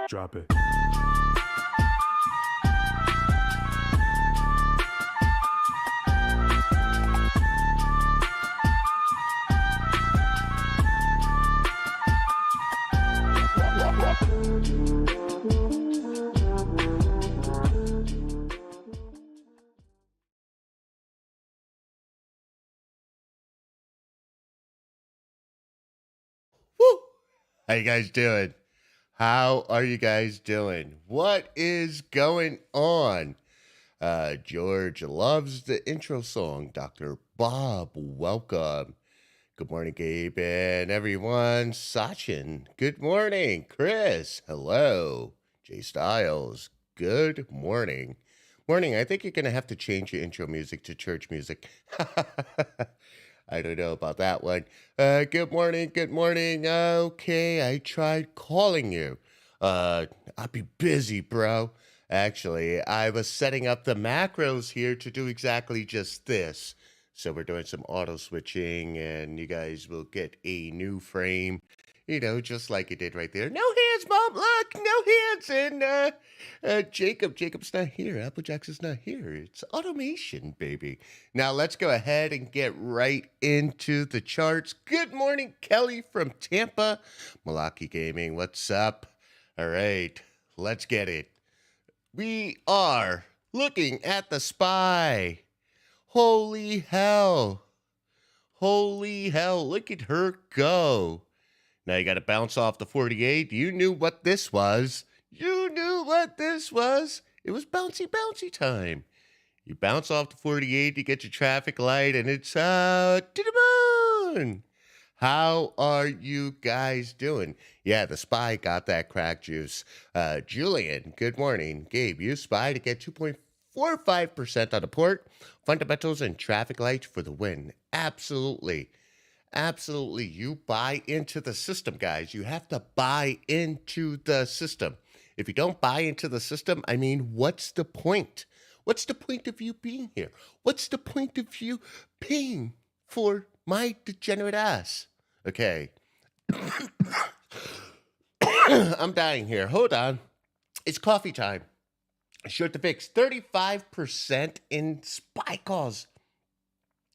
Drop it. Woo! How you guys doing? How are you guys doing? What is going on? George loves the intro song. Dr. Bob, welcome. Good morning, Gabe and everyone. Sachin, good morning. Chris, hello. Jay Styles, good morning. Morning, I think you're going to have to change your intro music to church music. I don't know about that one. Good morning, good morning. Okay, I tried calling you. I'll be busy, bro. Actually, I was setting up the macros here to do exactly just this. So we're doing some auto switching, and you guys will get a new frame, just like it did right there. No hands, Mom. Look, no hands. And Jacob's not here. Applejack's is not here. It's automation, baby. Now let's go ahead and get right into the charts. Good morning, Kelly from Tampa. Malaki Gaming, what's up? All right, let's get it. We are looking at the SPY. Holy hell. Holy hell. Look at her go. Now you got to bounce off the 48. You knew what this was. You knew what this was. It was bouncy time. You bounce off the 48, you get your traffic light, and it's to the moon. How are you guys doing? Yeah, the SPY got that crack juice. Julian, good morning. Gabe, use SPY to get 2.45% on the port. Fundamentals and traffic lights for the win. Absolutely. Absolutely. You buy into the system, guys. You have to buy into the system. If you don't buy into the system, I mean, what's the point? What's the point of you being here? What's the point of you paying for my degenerate ass? Okay. I'm dying here. Hold on. It's coffee time. Short to fix. 35% in SPY calls.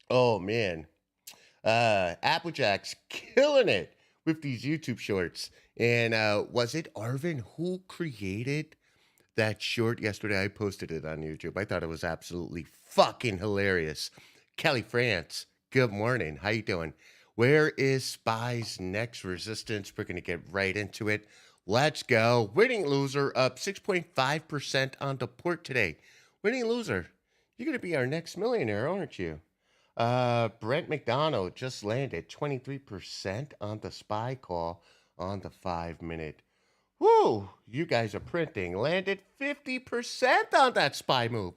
Oh, man. Applejack's killing it with these YouTube shorts. And was it Arvin who created that short yesterday? I posted it on YouTube. I thought it was absolutely fucking hilarious. Kelly France, good morning. How you doing? Where is SPY's next resistance? We're going to get right into it. Let's go. Winning loser up 6.5% on the port today. Winning loser, you're going to be our next millionaire, aren't you? Brent McDonald just landed 23% on the SPY call on the 5-minute. Woo! You guys are printing. Landed 50% on that SPY move.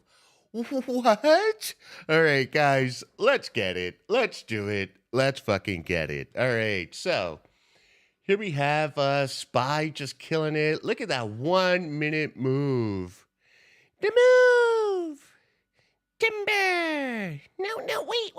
What? All right, guys, let's get it. Let's do it. Let's fucking get it. All right, so here we have SPY just killing it. Look at that 1-minute move. The move. Timber. No, wait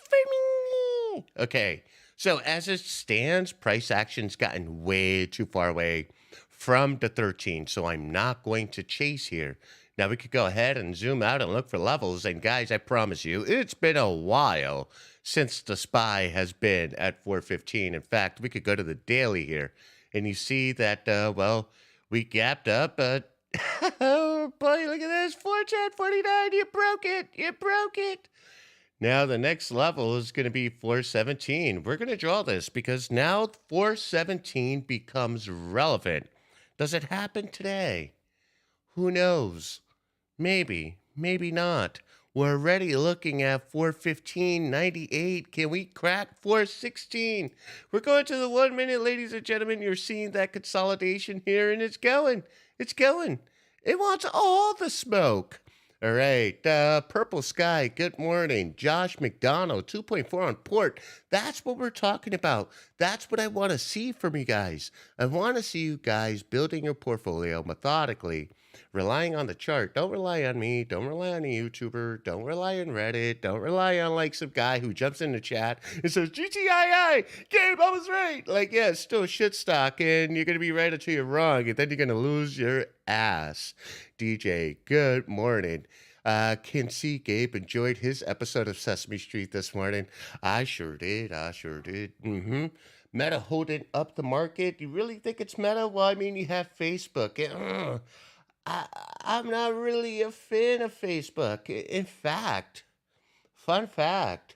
for me. Okay, so as it stands, price action's gotten way too far away from the 13, so I'm not going to chase here. Now we could go ahead and zoom out and look for levels, and guys, I promise you, it's been a while since the SPY has been at 415. In fact, we could go to the daily here, and you see that, we gapped up, oh boy, look at this, 410.49, you broke it. Now the next level is going to be 417. We're going to draw this because now 417 becomes relevant. Does it happen today? Who knows? Maybe not. We're already looking at 415.98. Can we crack 416? We're going to the 1 minute, ladies and gentlemen. You're seeing that consolidation here, and it's going. It wants all the smoke. All right, Purple Sky, good morning. Josh McDonald, 2.4 on port. That's what we're talking about. That's what I want to see from you guys. I want to see you guys building your portfolio methodically, relying on the chart. Don't rely on me. Don't rely on a YouTuber. Don't rely on Reddit. Don't rely on like some guy who jumps in the chat and says, GTII, Gabe, I was right. Like, yeah, it's still a shit stock, and you're going to be right until you're wrong, and then you're going to lose your ass. DJ, good morning. Can see Gabe enjoyed his episode of Sesame Street this morning. I sure did. Meta holding up the market. You really think it's Meta? Well, I mean, you have Facebook. I'm not really a fan of Facebook. In fact, fun fact,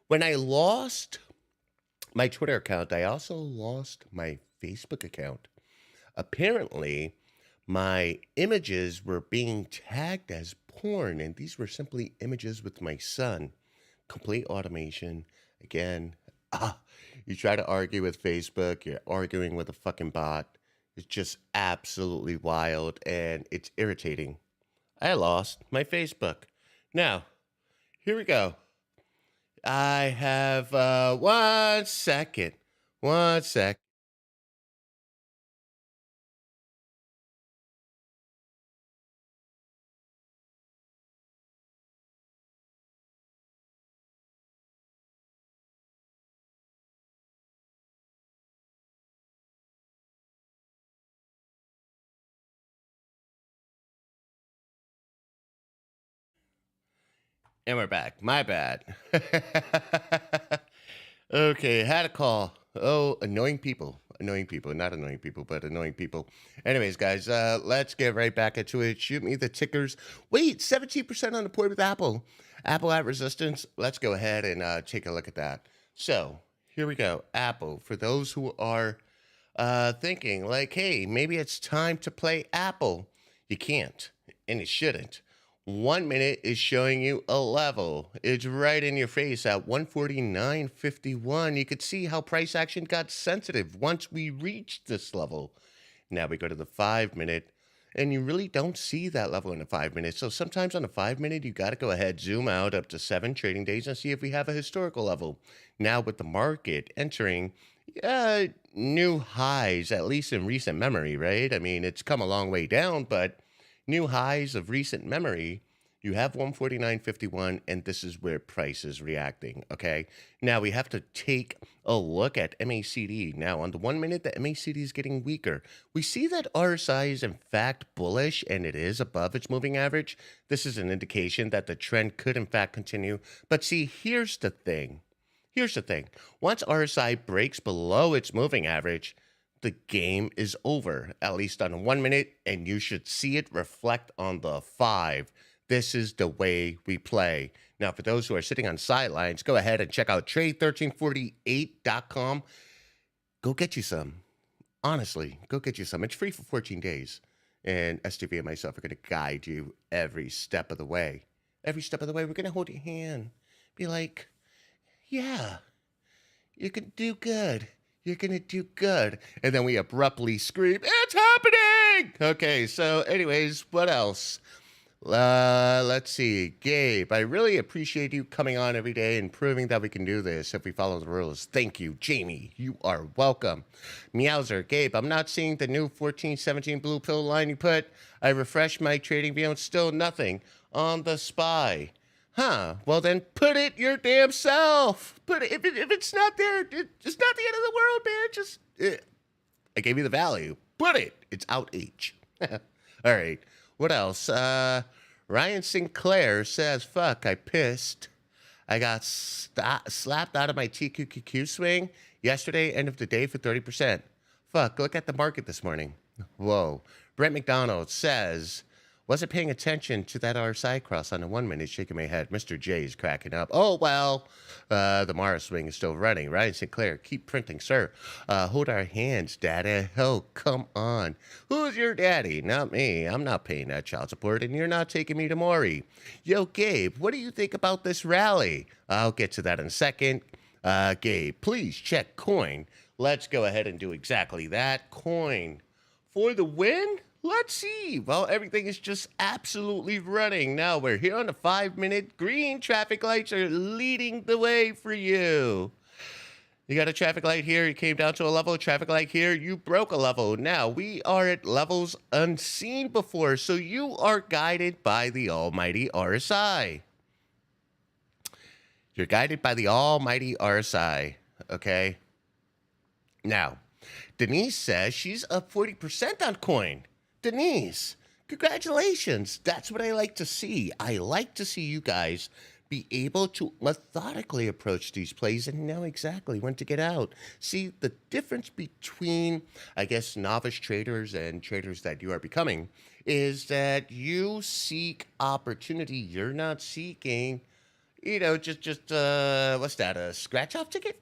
when I lost my Twitter account, I also lost my Facebook account. Apparently, my images were being tagged as porn, and these were simply images with my son. Complete automation. Again, you try to argue with Facebook, you're arguing with a fucking bot. It's just absolutely wild, and it's irritating. I lost my Facebook. Now, here we go. I have 1 second. 1 sec. And we're back. My bad. Okay, had a call. Oh, annoying people. Annoying people. Not annoying people, but annoying people. Anyways, guys, let's get right back into it. Shoot me the tickers. Wait, 17% on the point with Apple. Apple at resistance. Let's go ahead and take a look at that. So, here we go. Apple, for those who are thinking like, hey, maybe it's time to play Apple. You can't, and it shouldn't. 1 minute is showing you a level. It's right in your face at 149.51. You could see how price action got sensitive once we reached this level. Now we go to the 5 minute, and you really don't see that level in the 5 minutes. So sometimes on the 5 minute, you got to go ahead, zoom out up to 7 trading days and see if we have a historical level. Now with the market entering new highs, at least in recent memory, right? I mean, it's come a long way down, but new highs of recent memory, you have 149.51, and this is where price is reacting, okay? Now, we have to take a look at MACD. Now, on the 1 minute, the MACD is getting weaker. We see that RSI is, in fact, bullish, and it is above its moving average. This is an indication that the trend could, in fact, continue. But see, here's the thing. Once RSI breaks below its moving average, the game is over, at least on 1 minute, and you should see it reflect on the 5. This is the way we play. Now, for those who are sitting on sidelines, go ahead and check out trade1348.com. Go get you some. Honestly, go get you some. It's free for 14 days. And STV and myself are going to guide you every step of the way. Every step of the way, we're going to hold your hand. Be like, yeah, you can do good. You're going to do good. And then we abruptly scream, it's happening! Okay, so anyways, what else? Let's see. Gabe, I really appreciate you coming on every day and proving that we can do this if we follow the rules. Thank you. Jamie, you are welcome. Meowser, Gabe, I'm not seeing the new 1417 blue pill line you put. I refreshed my trading view and still nothing on the SPY. Huh, well then put it your damn self. Put it, if it's not there, it's not the end of the world, man. Just, I gave you the value. Put it. It's out H. All right, what else? Ryan Sinclair says, fuck, I pissed. I got slapped out of my TQQQ swing yesterday, end of the day for 30%. Fuck, look at the market this morning. Whoa. Brent McDonald says, wasn't paying attention to that RSI cross on the 1 minute, shaking my head. Mr. J is cracking up. Oh, well, the Mara swing is still running. Ryan Sinclair, keep printing, sir. Hold our hands, daddy. Oh, come on. Who's your daddy? Not me. I'm not paying that child support, and you're not taking me to Maury. Yo, Gabe, what do you think about this rally? I'll get to that in a second. Gabe, please check coin. Let's go ahead and do exactly that. Coin for the win? Let's see. Well, everything is just absolutely running. Now we're here on the 5 minute. Green traffic lights are leading the way for you. You got a traffic light here, you came down to a level, traffic light here, you broke a level. Now, we are at levels unseen before, so you are guided by the almighty RSI. You're guided by the almighty RSI, okay? Now, Denise says she's up 40% on coin. Denise, congratulations. That's what I like to see. I like to see you guys be able to methodically approach these plays and know exactly when to get out. See, the difference between, I guess, novice traders and traders that you are becoming is that you seek opportunity. You're not seeking, just what's that, a scratch-off ticket?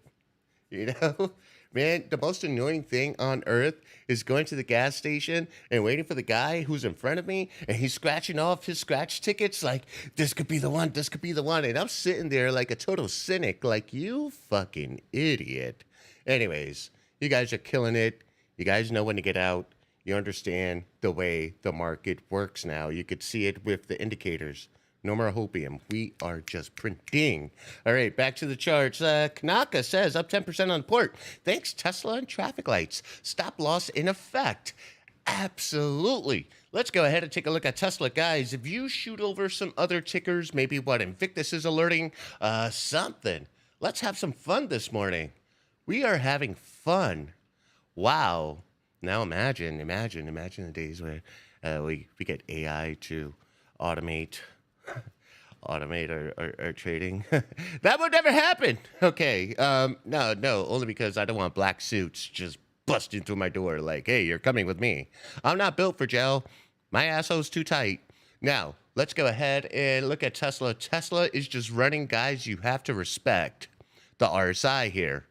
You know? Man, the most annoying thing on earth is going to the gas station and waiting for the guy who's in front of me and he's scratching off his scratch tickets like, this could be the one, this could be the one. And I'm sitting there like a total cynic, like, you fucking idiot. Anyways, you guys are killing it. You guys know when to get out. You understand the way the market works now. You could see it with the indicators. No more hopium. We are just printing. All right, back to the charts. Kanaka says up 10% on port. Thanks, Tesla and traffic lights. Stop loss in effect. Absolutely. Let's go ahead and take a look at Tesla. Guys, if you shoot over some other tickers, maybe what Invictus is alerting, something. Let's have some fun this morning. We are having fun. Wow. Now imagine the days where we get AI to automate our trading. That would never happen. Okay. No, only because I don't want black suits just busting through my door like, hey, you're coming with me. I'm not built for jail. My asshole's too tight. Now, let's go ahead and look at Tesla. Tesla is just running, guys. You have to respect the RSI here.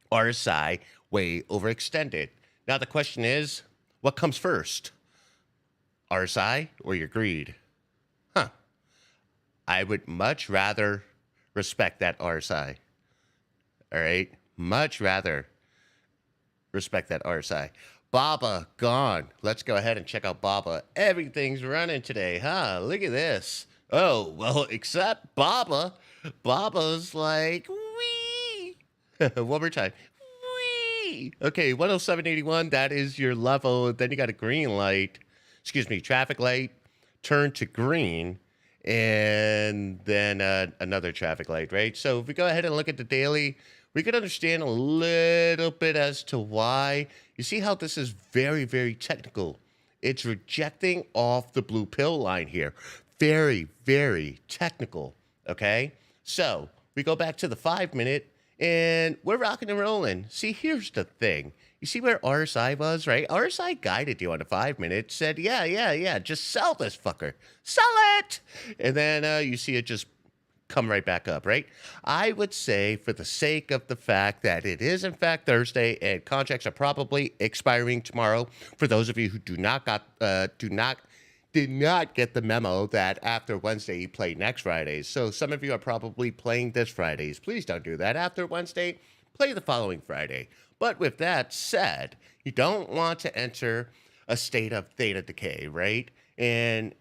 RSI way overextended. Now, the question is, what comes first? RSI or your greed? I would much rather respect that RSI. All right? Much rather respect that RSI. Baba gone. Let's go ahead and check out Baba. Everything's running today, huh? Look at this. Oh, well, except Baba. Baba's like, wee. One more time. Wee. Okay, 107.81. That is your level. Then you got a green light. Traffic light. Turn to green. And then another traffic light, right? So if we go ahead and look at the daily, we can understand a little bit as to why. You see how this is very, very technical. It's rejecting off the blue pill line here. Very, very technical, okay? So we go back to the 5-minute, and we're rocking and rolling. See, here's the thing. You see where RSI was, right? RSI guided you on the 5-minute, said, yeah, just sell this fucker. Sell it! And then you see it just come right back up, right? I would say, for the sake of the fact that it is, in fact, Thursday, and contracts are probably expiring tomorrow, for those of you who did not get the memo that after Wednesday you play next Fridays. So some of you are probably playing this Fridays. Please don't do that. After Wednesday, play the following Friday. But with that said, you don't want to enter a state of theta decay, right? And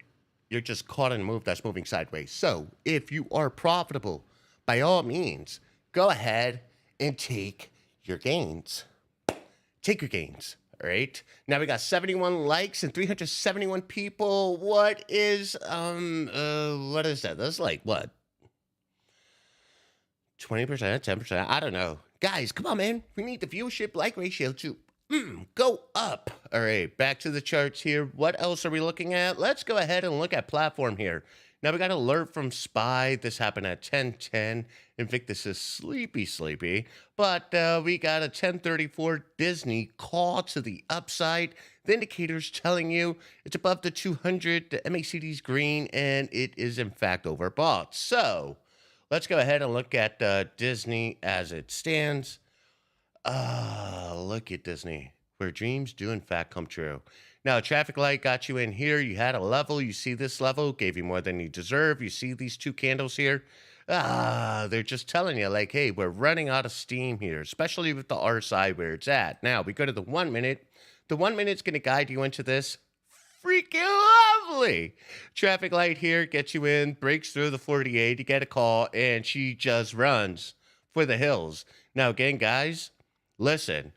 you're just caught in a move that's moving sideways. So if you are profitable, by all means, go ahead and take your gains. Take your gains, all right? Now we got 71 likes and 371 people. What is that? That's like what? 20%, 10%? I don't know. Guys, come on, man. We need the viewership like ratio to go up. All right, back to the charts here. What else are we looking at? Let's go ahead and look at platform here. Now, we got an alert from SPY. This happened at 10:10. Invictus is sleepy. But we got a 10:34 Disney call to the upside. The indicator's telling you it's above the 200. The MACD's green, and it is, in fact, overbought. So let's go ahead and look at Disney as it stands. Look at Disney, where dreams do, in fact, come true. Now, traffic light got you in here. You had a level. You see this level, gave you more than you deserve. You see these two candles here. They're just telling you, like, hey, we're running out of steam here, especially with the RSI where it's at. Now, we go to the 1 minute. The 1 minute's going to guide you into this. Freaking lovely. Traffic light here gets you in, breaks through the 48. You get a call, and she just runs for the hills. Now, again, guys, listen.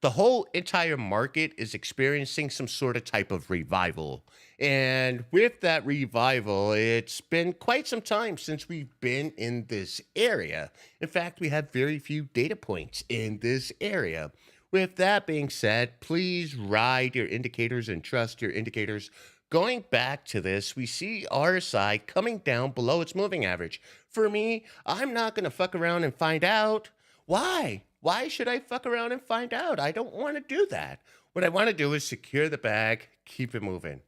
The whole entire market is experiencing some sort of type of revival. And with that revival, it's been quite some time since we've been in this area. In fact, we have very few data points in this area. With that being said, please ride your indicators and trust your indicators. Going back to this, we see RSI coming down below its moving average. For me, I'm not going to fuck around and find out. Why? Why should I fuck around and find out? I don't want to do that. What I want to do is secure the bag, keep it moving.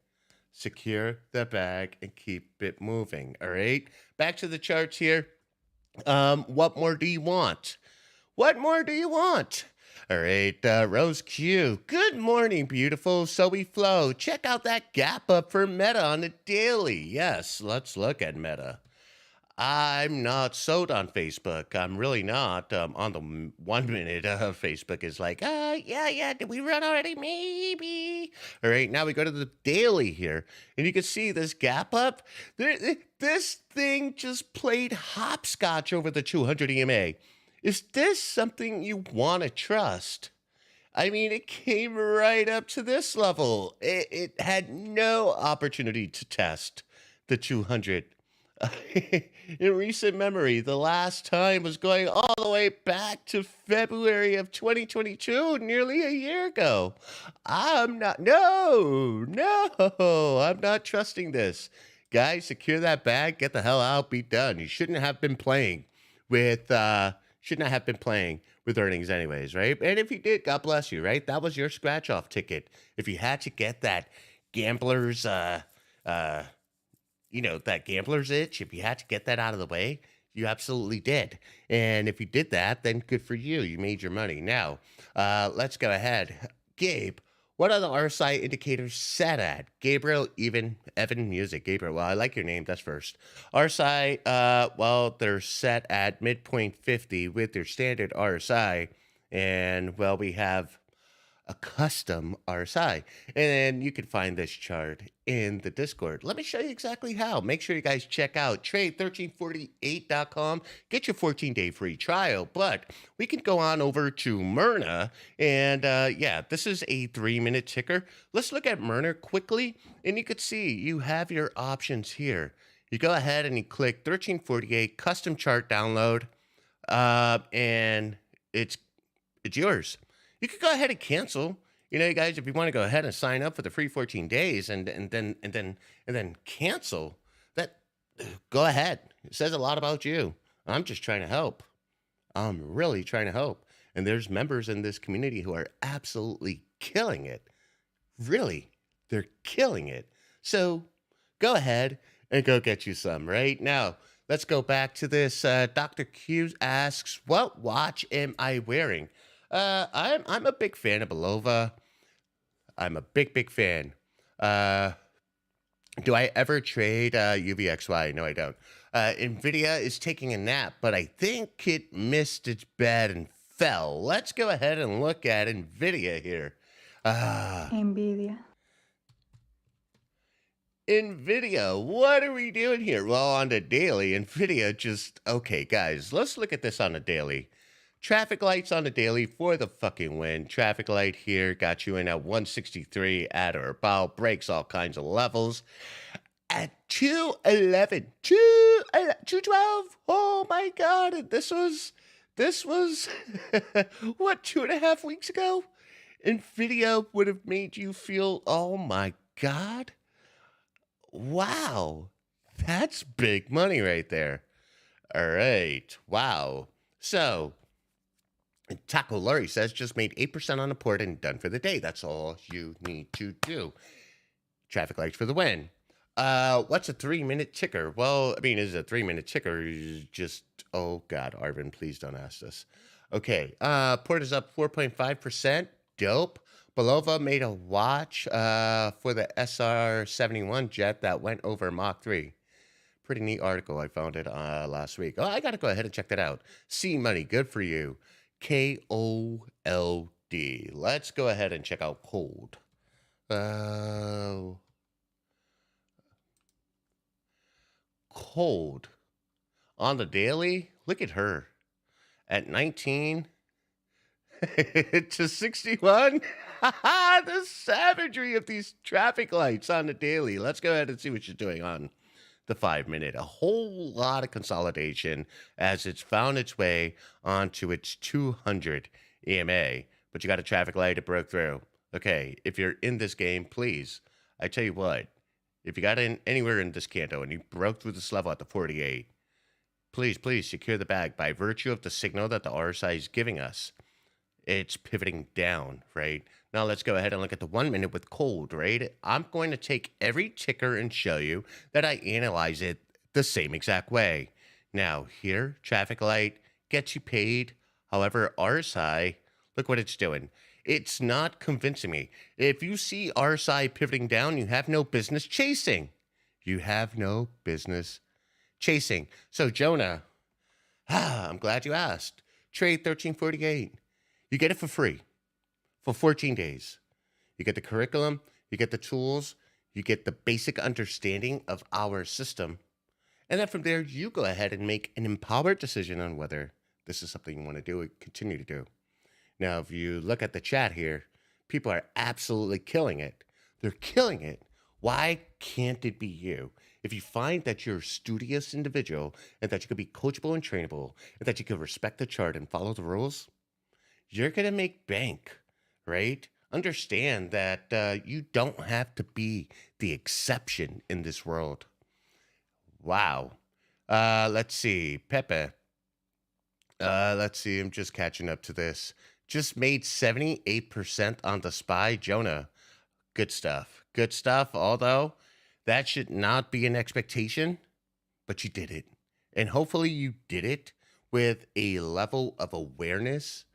Secure the bag and keep it moving. All right. Back to the charts here. What more do you want? What more do you want? All right, Rose Q. Good morning, beautiful. So we flow. Check out that gap up for Meta on the daily. Yes, let's look at Meta. I'm not sold on Facebook. I'm really not. On the 1 minute, Facebook is like, yeah, did we run already? Maybe. All right, now we go to the daily here, and you can see this gap up. This thing just played hopscotch over the 200 EMA. Is this something you want to trust? I mean, it came right up to this level. It had no opportunity to test the 200. In recent memory, the last time was going all the way back to February of 2022, nearly a year ago. I'm not trusting this. Guys, secure that bag, get the hell out, be done. You shouldn't have been playing with earnings anyways, right? And if you did, God bless you, right? That was your scratch off ticket. If you had to get that gambler's that gambler's itch, if you had to get that out of the way, you absolutely did. And if you did that, then good for you. You made your money. Now, let's go ahead. Gabe, what are the RSI indicators set at? Gabriel, Evan Music. Gabriel, well, I like your name. That's first. RSI, well, they're set at midpoint 50 with their standard RSI. And, well, we have a custom RSI. And then you can find this chart in the Discord. Let me show you exactly how. Make sure you guys check out trade1348.com. Get your 14-day free trial. But we can go on over to Myrna. And yeah, this is a 3-minute ticker. Let's look at Myrna quickly. And you can see you have your options here. You go ahead and you click 1348 custom chart download. And it's yours. You could go ahead and cancel. You know, you guys, if you want to go ahead and sign up for the free 14 days and then cancel, that go ahead. It says a lot about you. I'm just trying to help. I'm really trying to help. And there's members in this community who are absolutely killing it. Really, they're killing it. So go ahead and go get you some right now. Let's go back to this. Dr. Q asks, what watch am I wearing? I'm a big fan of Belova. I'm a big fan. Do I ever trade UVXY? No, I don't. Nvidia is taking a nap, but I think it missed its bed and fell. Let's go ahead and look at Nvidia here. Nvidia. Nvidia, what are we doing here? Well, on the daily, Nvidia just, okay, guys, let's look at this on the daily. Traffic lights on the daily for the fucking win. Traffic light here got you in at 163 at or about, breaks all kinds of levels. At 211, 212, oh my God, and this was, what, 2.5 weeks ago? Nvidia would have made you feel, oh my God, wow, that's big money right there. All right, wow. So, Taco Lurie says, just made 8% on the port and done for the day. That's all you need to do. Traffic lights for the win. What's a 3-minute ticker? Well, I mean, is a 3-minute ticker just, oh God, Arvin, please don't ask this. Okay, port is up 4.5%. Dope. Belova made a watch for the SR-71 jet that went over Mach 3. Pretty neat article. I found it last week. Oh, I got to go ahead and check that out. C Money, good for you. KOLD. Let's go ahead and check out Cold. Cold. On the daily, look at her. at 19 to 61. The savagery of these traffic lights on the daily. Let's go ahead and see what you're doing on the 5 minute. A whole lot of consolidation as it's found its way onto its 200 EMA. But you got a traffic light that broke through. Okay, if you're in this game, please, I tell you what, if you got in anywhere in this candle and you broke through this level at the 48, please secure the bag by virtue of the signal that the RSI is giving us. It's pivoting down, right? Now let's go ahead and look at the 1 minute with cold, right? I'm going to take every ticker and show you that I analyze it the same exact way. Now here, traffic light gets you paid. However, RSI, look what it's doing. It's not convincing me. If you see RSI pivoting down, you have no business chasing. You have no business chasing. So Jonah, I'm glad you asked. Trade 1348. You get it for free for 14 days. You get the curriculum, you get the tools, you get the basic understanding of our system. And then from there, you go ahead and make an empowered decision on whether this is something you want to do or continue to do. Now, if you look at the chat here, people are absolutely killing it. They're killing it. Why can't it be you? If you find that you're a studious individual and that you can be coachable and trainable and that you can respect the chart and follow the rules, you're going to make bank, right? Understand that you don't have to be the exception in this world. Wow. Let's see. Pepe. Let's see. I'm just catching up to this. Just made 78% on the SPY. Jonah, good stuff. Good stuff, although that should not be an expectation, but you did it. And hopefully you did it with a level of awareness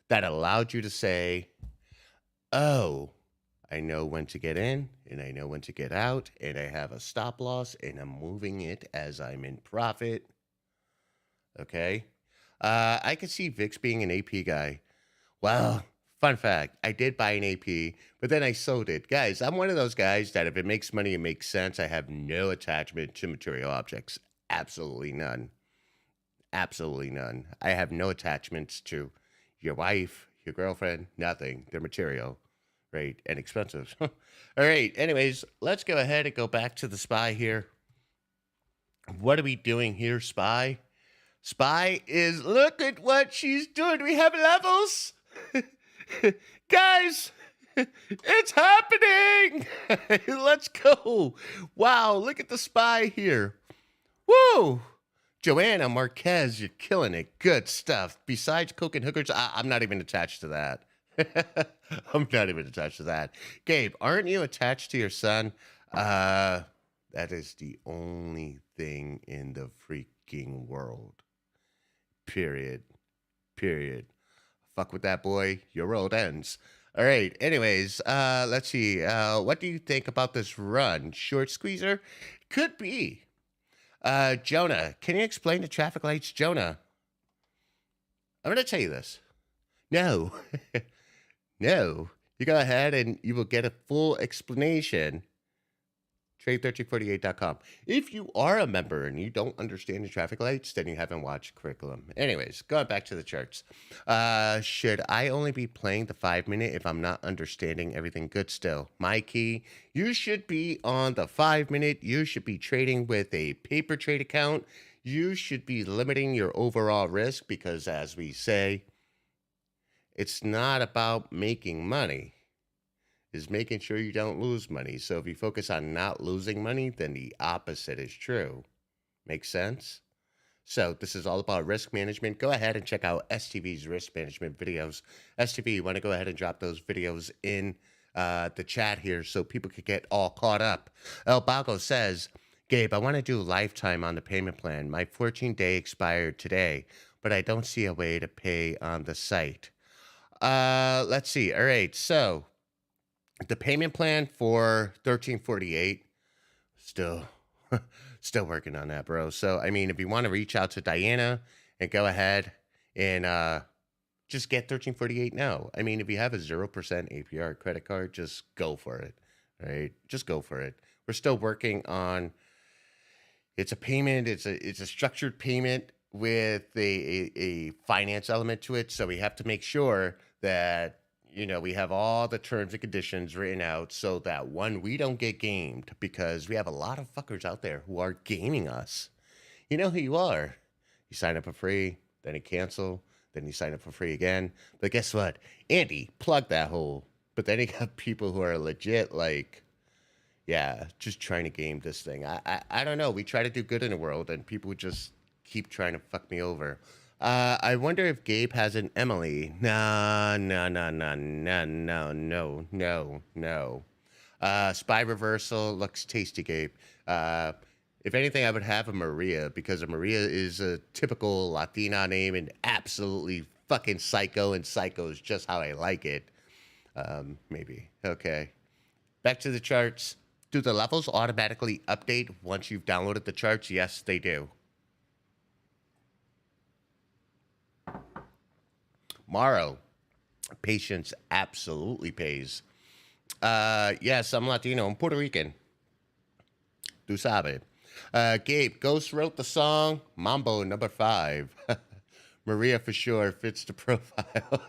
that allowed you to say, oh, I know when to get in and I know when to get out, and I have a stop loss and I'm moving it as I'm in profit. Okay. I could see VIX being an AP guy. Well, fun fact, I did buy an AP, but then I sold it. Guys, I'm one of those guys that if it makes money, it makes sense. I have no attachment to material objects. Absolutely none. Absolutely none. I have no attachments to your wife, your girlfriend, nothing. They're material, right? And expensive. All right. Anyways, let's go ahead and go back to the SPY here. What are we doing here, SPY? SPY is, look at what she's doing. We have levels. Guys, it's happening. Let's go. Wow, look at the SPY here. Woo. Joanna Marquez, you're killing it. Good stuff. Besides Coke and hookers, I'm not even attached to that. I'm not even attached to that. Gabe, aren't you attached to your son? That is the only thing in the freaking world. Period. Fuck with that boy. Your world ends. All right. Anyways, let's see. What do you think about this run? Short squeezer? Could be. Jonah, can you explain the traffic lights? Jonah, I'm going to tell you this. No. No. You go ahead and you will get a full explanation. Trade1348.com. If you are a member and you don't understand the traffic lights, then you haven't watched curriculum. Anyways, going back to the charts. Should I only be playing the 5 minute if I'm not understanding everything? Good still. My key, you should be on the 5 minute. You should be trading with a paper trade account. You should be limiting your overall risk because, as we say, it's not about making money. Is making sure you don't lose money. So if you focus on not losing money, then the opposite is true. Make sense? So this is all about risk management. Go ahead and check out STV's risk management videos. STV, you want to go ahead and drop those videos in the chat here so people could get all caught up. El Bago says, Gabe, I want to do lifetime on the payment plan. My 14-day expired today, but I don't see a way to pay on the site. Let's see. All right, so the payment plan for 1348, still working on that, bro. So, I mean, if you want to reach out to Diana and go ahead and just get 1348 now. I mean, if you have a 0% APR credit card, just go for it, right? Just go for it. We're still working on, it's a payment. It's a structured payment. with a finance element to it. So we have to make sure that, we have all the terms and conditions written out so that one, we don't get gamed because we have a lot of fuckers out there who are gaming us. You know who you are. You sign up for free, then you cancel, then you sign up for free again. But guess what? Andy, plug that hole. But then you got people who are legit like, yeah, just trying to game this thing. I don't know. We try to do good in the world, and people just keep trying to fuck me over. I wonder if Gabe has an Emily. No, no, no, no, no, no, no, no, no. Spy Reversal looks tasty, Gabe. If anything, I would have a Maria because a Maria is a typical Latina name and absolutely fucking psycho, and psycho is just how I like it. Maybe. Okay. Back to the charts. Do the levels automatically update once you've downloaded the charts? Yes, they do. Morrow. Patience absolutely pays. Yes, I'm Latino. I'm Puerto Rican. Tu sabe. Gabe, Ghost wrote the song Mambo number 5. Maria for sure fits the profile.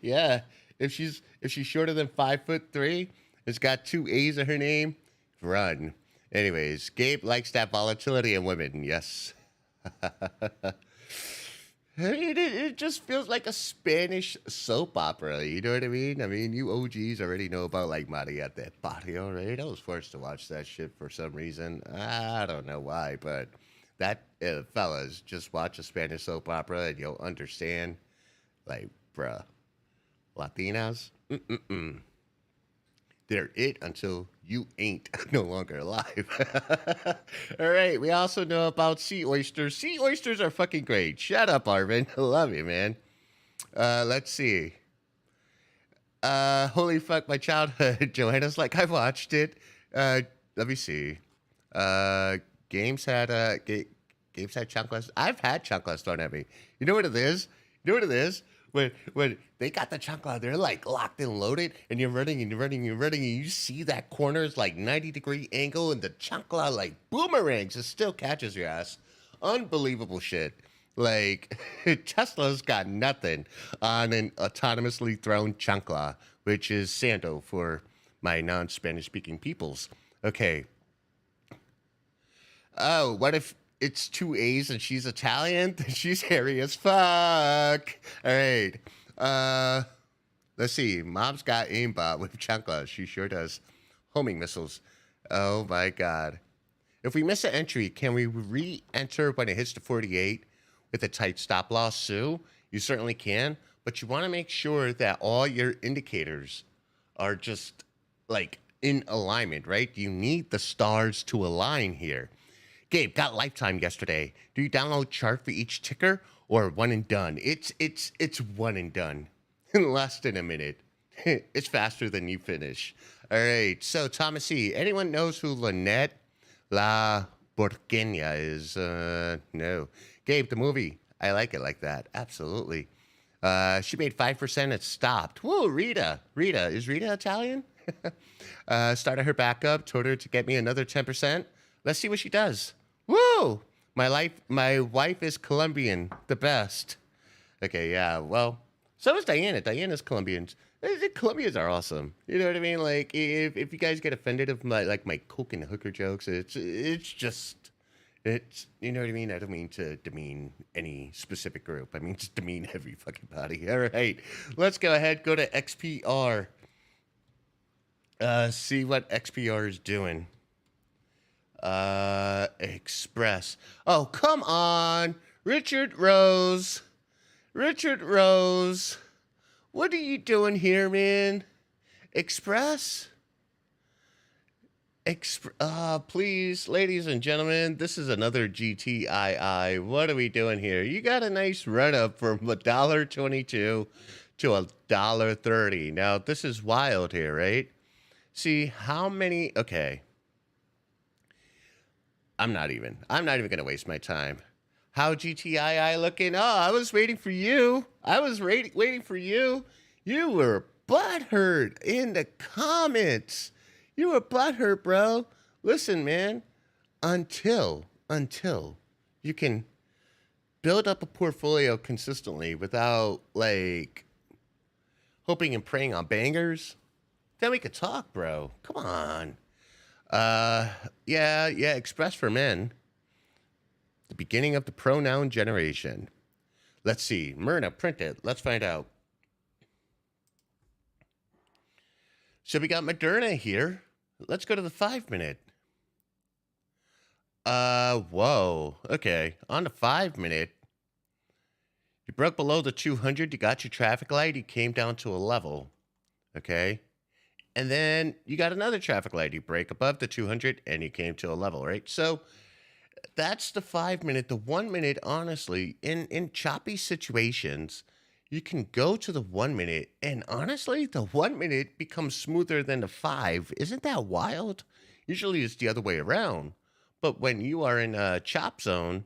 Yeah. If she's shorter than 5'3", it's got 2 A's in her name, run. Anyways, Gabe likes that volatility in women. Yes. It just feels like a Spanish soap opera. You know what I mean? I mean, you OGs already know about like Maria del Barrio, right? I was forced to watch that shit for some reason. I don't know why, but that fellas, just watch a Spanish soap opera and you'll understand. Like, bruh, Latinas, they're it until you ain't no longer alive. All right. We also know about sea oysters. Sea oysters are fucking great. Shut up, Arvin. I love you, man. Let's see. Holy fuck, my childhood. Joanna's like, I watched it. Let me see. Games had chanclas. I've had chanclas thrown at me. You know what it is? You know what it is? When they got the chancla, they're like locked and loaded, and you're running and you're running and you're running, and you see that corner's like 90-degree angle, and the chancla like boomerangs, it still catches your ass. Unbelievable shit. Like Tesla's got nothing on an autonomously thrown chancla, which is Sando for my non-Spanish speaking peoples. Okay. Oh, what if it's 2 A's and she's Italian? She's hairy as fuck. All right. Let's see. Mom's got aimbot with chancla. She sure does. Homing missiles. Oh my god. If we miss an entry, can we re-enter when it hits the 48 with a tight stop loss, Sue? You certainly can, but you want to make sure that all your indicators are just like in alignment, right? You need the stars to align here. Gabe, got Lifetime yesterday. Do you download chart for each ticker or one and done? It's one and done in less than a minute. It's faster than you finish. All right. So Thomas E. Anyone knows who Lynette La Borqueña is? No. Gabe, the movie. I like it like that. Absolutely. She made 5%. It stopped. Whoa, Rita. Rita. Is Rita Italian? Started her back up. Told her to get me another 10%. Let's see what she does. Woo! My wife is Colombian. The best. Okay, yeah. Well, so is Diana. Diana's Colombian. Colombians are awesome. You know what I mean? Like, if you guys get offended of my coke and hooker jokes, it's you know what I mean? I don't mean to demean any specific group. I mean just demean every fucking body. All right. Let's go ahead, go to XPR. See what XPR is doing. Express. Oh, come on. Richard Rose. Richard Rose. What are you doing here, man? Express? Please, ladies and gentlemen, this is another GTII. What are we doing here? You got a nice run up from $1.22 to $1.30. Now, this is wild here, right? See how many, okay. I'm not even going to waste my time. How GTII looking? Oh, I was waiting for you. I was waiting for you. You were butthurt in the comments. You were butthurt, bro. Listen, man. Until you can build up a portfolio consistently without like hoping and praying on bangers, then we could talk, bro. Come on. Yeah, Express for Men, the beginning of the pronoun generation. Let's see. Myrna, print it. Let's find out. So we got Moderna here. Let's go to the 5-minute. Whoa. Okay. On the 5-minute, you broke below the 200. You got your traffic light. You came down to a level. Okay. And then you got another traffic light. You break above the 200 and you came to a level, right? So that's the 5-minute. The 1-minute, honestly, in choppy situations, you can go to the 1-minute, and honestly, the 1-minute becomes smoother than the 5. Isn't that wild? Usually it's the other way around. But when you are in a chop zone,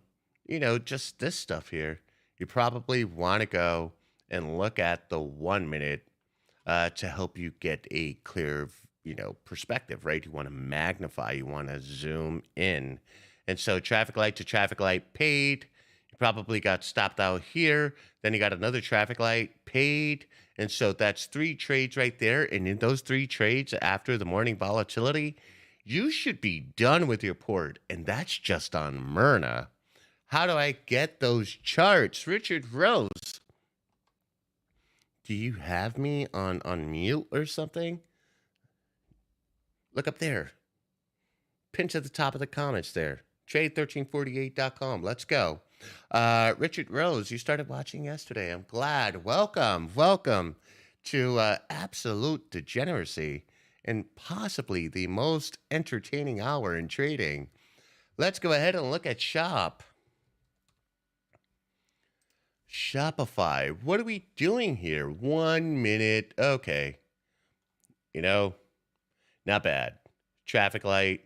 just this stuff here, you probably want to go and look at the 1-minute to help you get a clear, perspective, right? You want to magnify, you want to zoom in. And so traffic light to traffic light paid. You probably got stopped out here. Then you got another traffic light paid. And so that's 3 trades right there. And in those 3 trades after the morning volatility, you should be done with your port. And that's just on Myrna. How do I get those charts? Richard Rose, do you have me on mute or something? Look up there. Pin to the top of the comments there. Trade1348.com. Let's go. Richard Rose, you started watching yesterday. I'm glad. Welcome to Absolute Degeneracy and possibly the most entertaining hour in trading. Let's go ahead and look at Shop. Shopify. What are we doing here? 1 minute. Okay. Not bad. Traffic light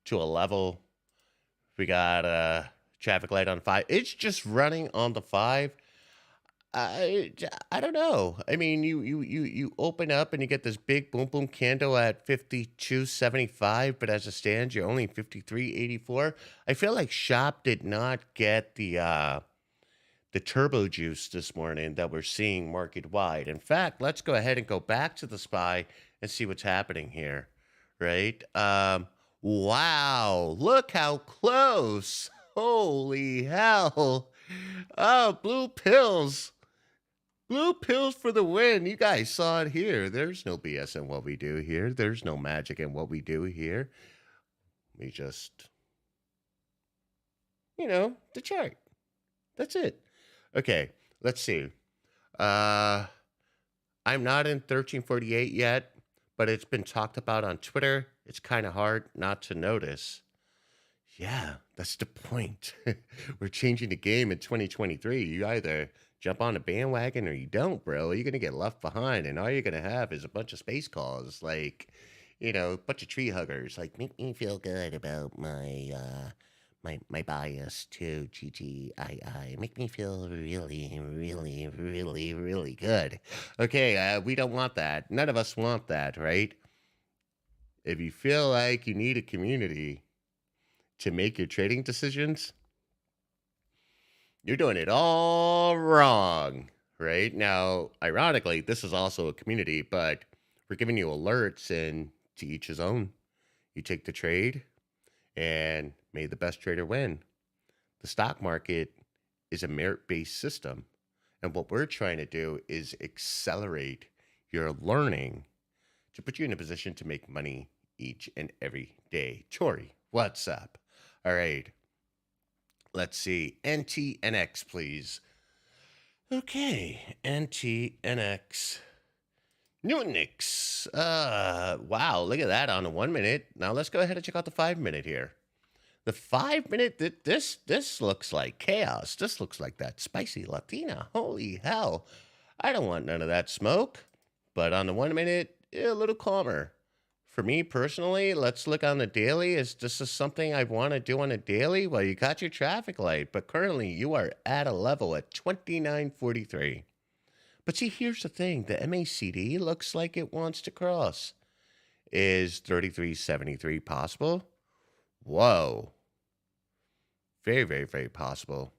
to a level. We got a traffic light on 5. It's just running on the 5. I don't know. I mean, you open up and you get this big boom candle at 52.75, but as it stands, you're only 53.84. I feel like Shop did not get the turbo juice this morning that we're seeing market wide. In fact, let's go ahead and go back to the SPY and see what's happening here, right? Wow, look how close. Holy hell. Oh, blue pills. Blue pills for the win. You guys saw it here. There's no BS in what we do here. There's no magic in what we do here. We just, the chart. That's it. Okay, let's see. I'm not in 1348 yet, but it's been talked about on Twitter. It's kind of hard not to notice. Yeah, that's the point. We're changing the game in 2023. You either jump on a bandwagon or you don't, bro. You're going to get left behind, and all you're going to have is a bunch of space calls, like, a bunch of tree huggers, like, make me feel good about my bias to GGII. Make me feel really, really, really, really good. Okay, we don't want that. None of us want that, right? If you feel like you need a community to make your trading decisions, you're doing it all wrong, right? Now, ironically, this is also a community, but we're giving you alerts, and to each his own. You take the trade, and may the best trader win. The stock market is a merit-based system, and what we're trying to do is accelerate your learning to put you in a position to make money each and every day. Tori, what's up? All right. Let's see. NTNX, please. Okay. NTNX. Nutanix. Wow. Look at that on a 1 minute. Now let's go ahead and check out the 5-minute here. The 5-minute, this looks like chaos. This looks like that spicy Latina. Holy hell. I don't want none of that smoke. But on the 1 minute, a little calmer. For me personally, let's look on the daily. Is this something I want to do on a daily? Well, you got your traffic light, but currently you are at a level at 29.43. But see, here's the thing. The MACD looks like it wants to cross. Is 33.73 possible? Whoa. Very, very, very possible.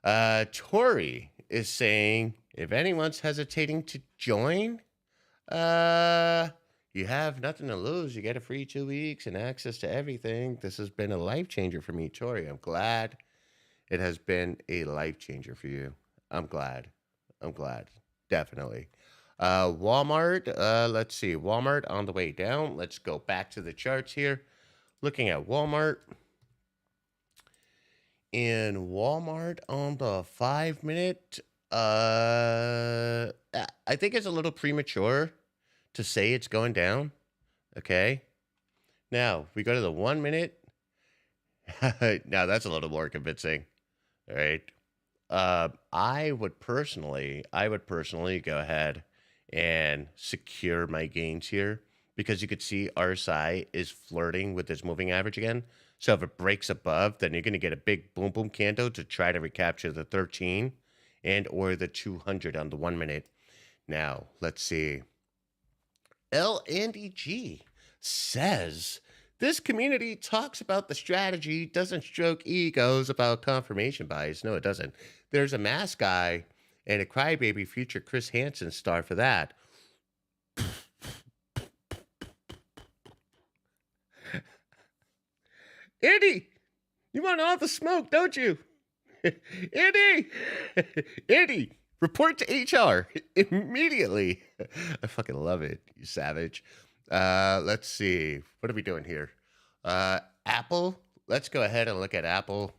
Tori is saying, if anyone's hesitating to join, uh, you have nothing to lose. You get a free 2 weeks and access to everything. This has been a life changer for me, Tori. I'm glad it has been a life changer for you. I'm glad. I'm glad. Definitely. Walmart, let's see. Walmart on the way down. Let's go back to the charts here. Looking at Walmart. In Walmart on the 5 minute, I think it's a little premature to say it's going down. Okay. Now we go to the 1 minute. Now that's a little more convincing. All right. I would personally go ahead and secure my gains here because you could see RSI is flirting with this moving average again. So if it breaks above, then you're going to get a big boom boom candle to try to recapture the 13 and or the 200 on the 1 minute. Now, let's see. LNDG says this community talks about the strategy, doesn't stroke egos about confirmation bias. No, it doesn't. There's a mask guy and a crybaby future Chris Hansen star for that. Andy, you want all the smoke, don't you? Andy! Andy, report to HR immediately. I fucking love it, you savage. Let's see. What are we doing here? Apple. Let's go ahead and look at Apple.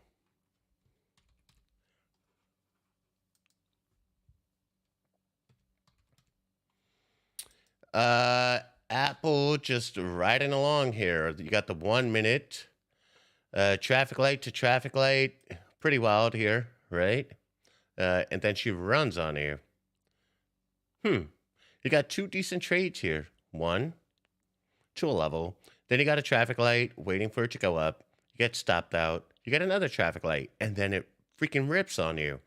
Apple just riding along here. You got the 1 minute. Traffic light to traffic light. Pretty wild here, right? And then she runs on you. You got two decent trades here. One to a level. Then you got a traffic light waiting for it to go up. You get stopped out. You get another traffic light. And then it freaking rips on you.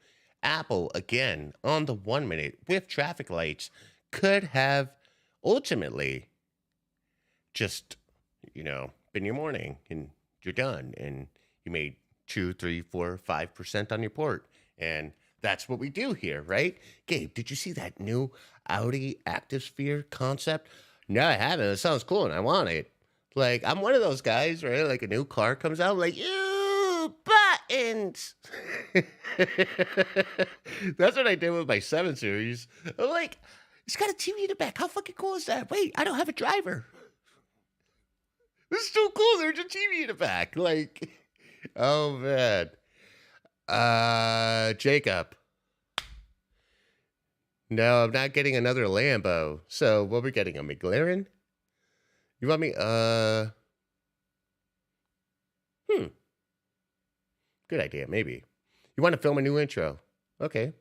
Apple, again, on the 1 minute with traffic lights, could have ultimately just, been your morning and you're done. And you made 2, 3, 4, 5% on your port. And that's what we do here, right? Gabe, did you see that new Audi ActiveSphere concept? No, I haven't. It sounds cool and I want it. Like, I'm one of those guys, right? Like, a new car comes out, I'm like, ew, buttons. That's what I did with my 7 Series. I'm like, it's got a TV in the back. How fucking cool is that? Wait, I don't have a driver. This is so cool. There's a TV in the back. Like, oh, man. Jacob. No, I'm not getting another Lambo. So what are we getting? A McLaren? You want me? Good idea, maybe. You want to film a new intro? Okay.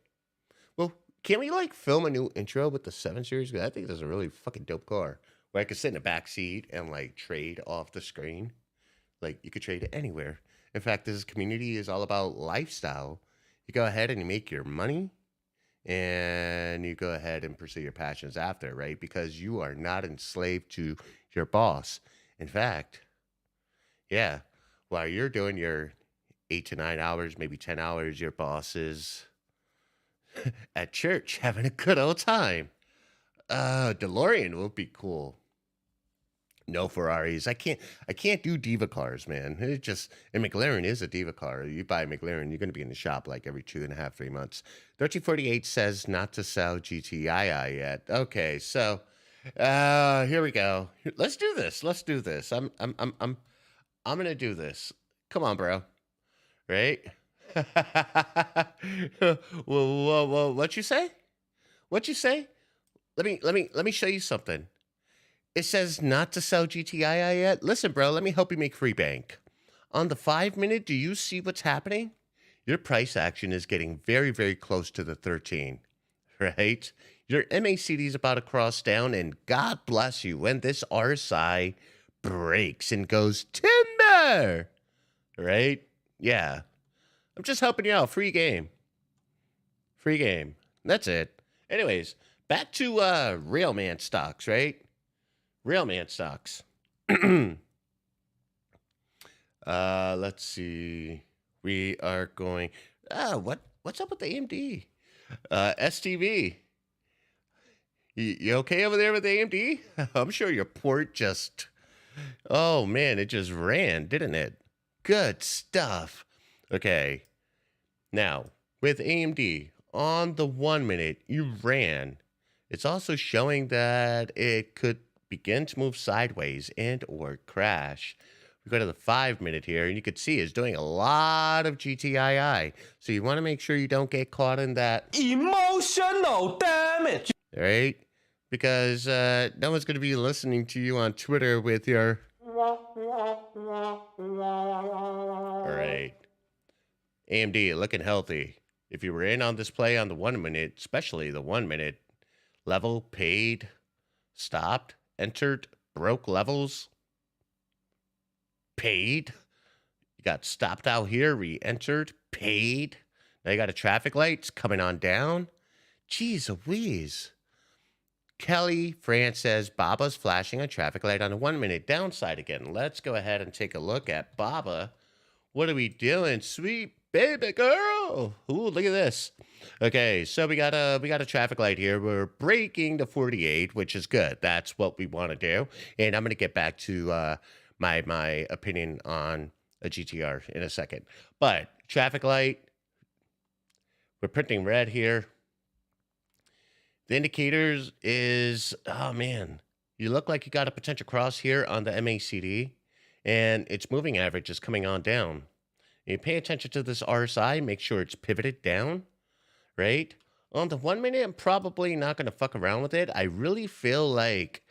Well, can we film a new intro with the 7 Series? 'Cause I think that's a really fucking dope car where I could sit in the back seat and trade off the screen. You could trade it anywhere. In fact, this community is all about lifestyle. You go ahead and you make your money and you go ahead and pursue your passions after, right? Because you are not enslaved to your boss. In fact, yeah, while you're doing your 8 to 9 hours, maybe 10 hours, your boss is at church having a good old time. DeLorean would be cool. No Ferraris. I can't do diva cars, man. And McLaren is a diva car. You buy a McLaren, you're going to be in the shop every 2.5, 3 months. 1348 says not to sell GTII yet. Okay, so here we go. Let's do this. I'm gonna do this. Come on, bro. Right? Well, what you say? What you say? Let me show you something. It says not to sell GTII yet. Listen, bro, let me help you make free bank. On the 5 minute, do you see what's happening? Your price action is getting very, very close to the 13, right? Your MACD is about to cross down, and God bless you when this RSI breaks and goes timber, right? Yeah. I'm just helping you out. Free game. Free game. That's it. Anyways, back to real man stocks, right? Real man stocks. Let's see. We are going. What what's up with the AMD? STV. You okay over there with AMD? I'm sure your port just, oh man, it just ran, didn't it? Good stuff. Okay. Now, with AMD, on the 1 minute you ran, it's also showing that it could begin to move sideways and or crash. We go to the 5 minute here, and you could see it's doing a lot of GTII. So you want to make sure you don't get caught in that emotional damage. Right? Because no one's going to be listening to you on Twitter with your... All right. AMD looking healthy. If you were in on this play on the 1 minute, especially the 1 minute, level, paid, stopped, entered, broke levels, paid. You got stopped out here, re-entered, paid. Now you got a traffic lights coming on down. Jeez Louise. Kelly France says Baba's flashing a traffic light on the 1 minute downside again. Let's go ahead and take a look at Baba. What are we doing? Sweet baby girl. Ooh, look at this. Okay, so we got a traffic light here. We're breaking the 48, which is good. That's what we want to do. And I'm going to get back to my opinion on a GTR in a second. But traffic light, we're printing red here. The indicators is, oh man, you look like you got a potential cross here on the MACD, and its moving average is coming on down. You pay attention to this RSI, make sure it's pivoted down, right? On the 1 minute, I'm probably not going to fuck around with it. I really feel like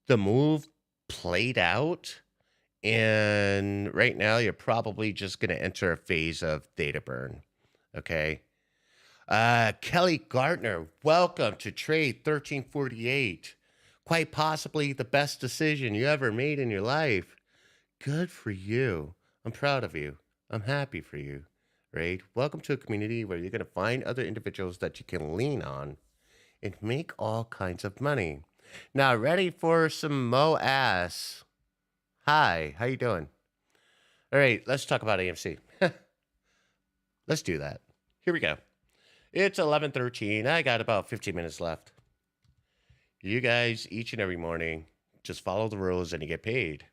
the move played out, and right now you're probably just going to enter a phase of data burn, okay? Kelly Gardner, welcome to Trade 1348. Quite possibly the best decision you ever made in your life. Good for you. I'm proud of you. I'm happy for you, right? Welcome to a community where you're going to find other individuals that you can lean on and make all kinds of money. Now, ready for some Mo ass? Hi, how you doing? All right, let's talk about AMC. Let's do that. Here we go. It's 11:13. I got about 15 minutes left. You guys, each and every morning, just follow the rules and you get paid.